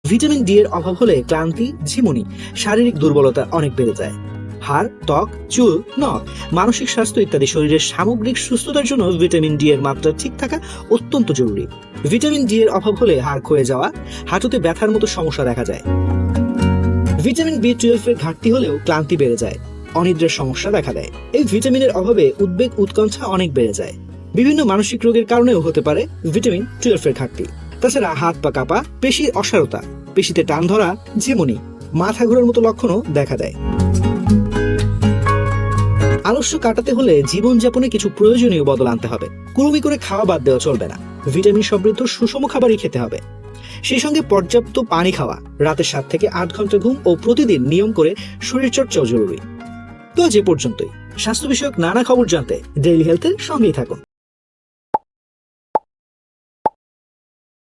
Vitamin D এর অভাব হলে ক্লান্তি, ঝিমুনি, শারীরিক দুর্বলতা অনেক বেড়ে যায়। হাড়, ত্বক, চুল, নখ, মানসিক স্বাস্থ্য ইত্যাদি শরীরের সামগ্রিক সুস্থতার জন্য ভিটামিন ডি এর মাত্রা ঠিক থাকা অত্যন্ত জরুরি। ভিটামিন ডি এর অভাব হলে হাড় ক্ষয়ে যাওয়া, হাঁটুতে ব্যথার মতো সমস্যা দেখা যায়। ভিটামিন বি12 এর ঘাটতি হলেও ক্লান্তি বেড়ে যায়, অনিদ্রার সমস্যা দেখা দেয়। এই ভিটামিনের অভাবে উদ্বেগ, উৎকণ্ঠা অনেক বেড়ে যায়। বিভিন্ন মানসিক রোগের কারণেও হতে পারে ভিটামিন 12 এর ঘাটতি। তাছাড়া হাত পা কাঁপা, পেশির অসারতা, পেশিতে টান ধরা, ঝিমুনি, মাথা ঘোরার মতো লক্ষণও দেখা দেয়। আলস্য কাটাতে হলে জীবনযাপনে কিছু প্রয়োজনীয় বদল আনতে হবে। কুড়ুমি করে খাওয়া বাদ দেওয়া চলবে না, ভিটামিন সমৃদ্ধ সুষম খাবারই খেতে হবে। সেই সঙ্গে পর্যাপ্ত পানি খাওয়া, রাতে 7 থেকে 8 ঘন্টা ঘুম ও প্রতিদিন নিয়ম করে শরীরচর্চাও জরুরি। তো আজ এ পর্যন্তই। স্বাস্থ্য বিষয়ক নানা খবর জানতে ডেইলি হেলথের সঙ্গেই থাকুন।